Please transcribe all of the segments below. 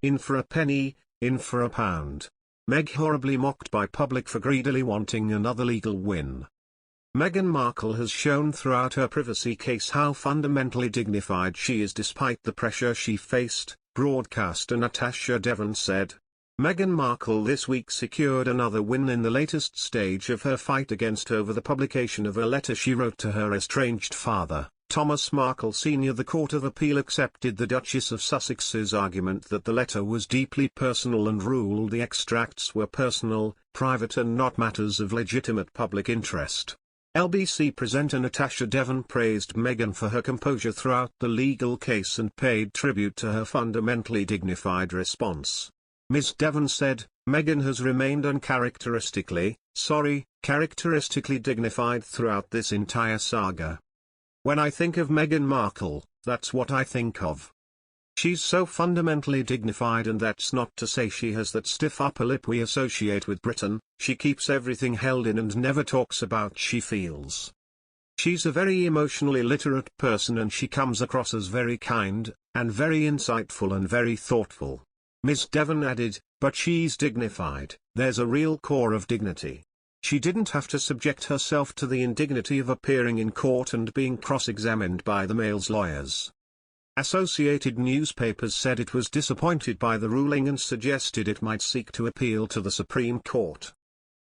in for a penny, in for a pound. Meg horribly mocked by public for greedily wanting another legal win. Meghan Markle has shown throughout her privacy case how fundamentally dignified she is despite the pressure she faced, broadcaster Natasha Devon said. Meghan Markle this week secured another win in the latest stage of her fight against over the publication of a letter she wrote to her estranged father, Thomas Markle Sr. The Court of Appeal accepted the Duchess of Sussex's argument that the letter was deeply personal and ruled the extracts were personal, private and not matters of legitimate public interest. LBC presenter Natasha Devon praised Meghan for her composure throughout the legal case and paid tribute to her fundamentally dignified response. Ms. Devon said, Meghan has remained characteristically dignified throughout this entire saga. When I think of Meghan Markle, that's what I think of. She's so fundamentally dignified, and that's not to say she has that stiff upper lip we associate with Britain. She keeps everything held in and never talks about she feels. She's a very emotionally literate person and she comes across as very kind, and very insightful and very thoughtful. Ms. Devon added, but she's dignified. There's a real core of dignity. She didn't have to subject herself to the indignity of appearing in court and being cross-examined by the Mail's lawyers. Associated newspapers said it was disappointed by the ruling and suggested it might seek to appeal to the Supreme Court.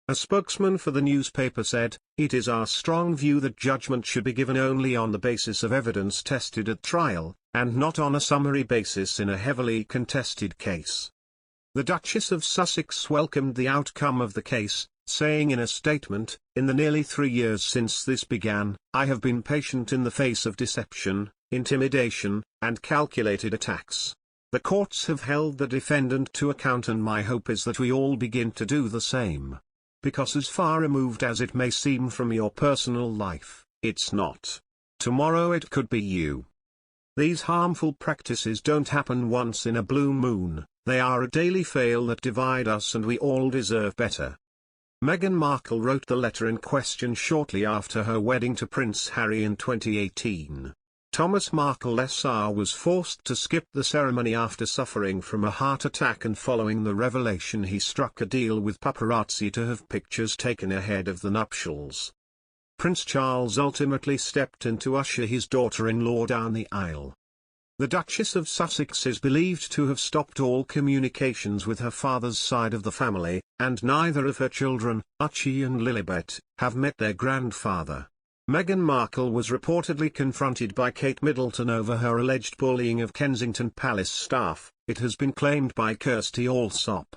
A spokesman for the newspaper said, "It is our strong view that judgment should be given only on the basis of evidence tested at trial, and not on a summary basis in a heavily contested case." The Duchess of Sussex welcomed the outcome of the case, saying in a statement, "In the nearly 3 years since this began, I have been patient in the face of deception, intimidation, and calculated attacks. The courts have held the defendant to account, and my hope is that we all begin to do the same. Because as far removed as it may seem from your personal life, it's not. Tomorrow it could be you. These harmful practices don't happen once in a blue moon, they are a daily fail that divide us, and we all deserve better." Meghan Markle wrote the letter in question shortly after her wedding to Prince Harry in 2018. Thomas Markle Sr. was forced to skip the ceremony after suffering from a heart attack and following the revelation he struck a deal with paparazzi to have pictures taken ahead of the nuptials. Prince Charles ultimately stepped in to usher his daughter-in-law down the aisle. The Duchess of Sussex is believed to have stopped all communications with her father's side of the family, and neither of her children, Archie and Lilibet, have met their grandfather. Meghan Markle was reportedly confronted by Kate Middleton over her alleged bullying of Kensington Palace staff, it has been claimed by Kirsty Allsopp.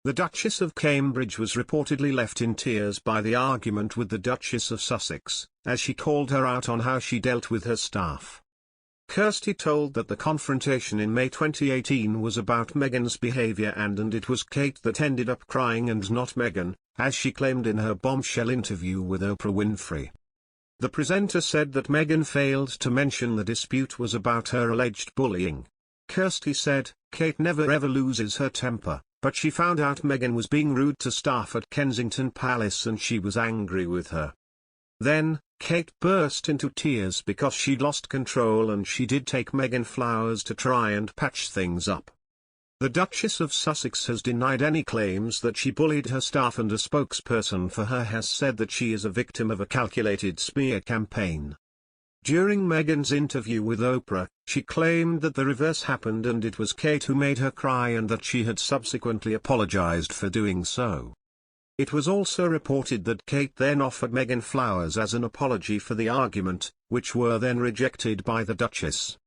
The Duchess of Cambridge was reportedly left in tears by the argument with the Duchess of Sussex, as she called her out on how she dealt with her staff. Kirsty told that the confrontation in May 2018 was about Meghan's behaviour and it was Kate that ended up crying and not Meghan, as she claimed in her bombshell interview with Oprah Winfrey. The presenter said that Meghan failed to mention the dispute was about her alleged bullying. Kirsty said, "Kate never ever loses her temper, but she found out Meghan was being rude to staff at Kensington Palace and she was angry with her. Then, Kate burst into tears because she'd lost control and she did take Meghan flowers to try and patch things up." The Duchess of Sussex has denied any claims that she bullied her staff, and a spokesperson for her has said that she is a victim of a calculated smear campaign. During Meghan's interview with Oprah, she claimed that the reverse happened and it was Kate who made her cry and that she had subsequently apologized for doing so. It was also reported that Kate then offered Meghan flowers as an apology for the argument, which were then rejected by the Duchess.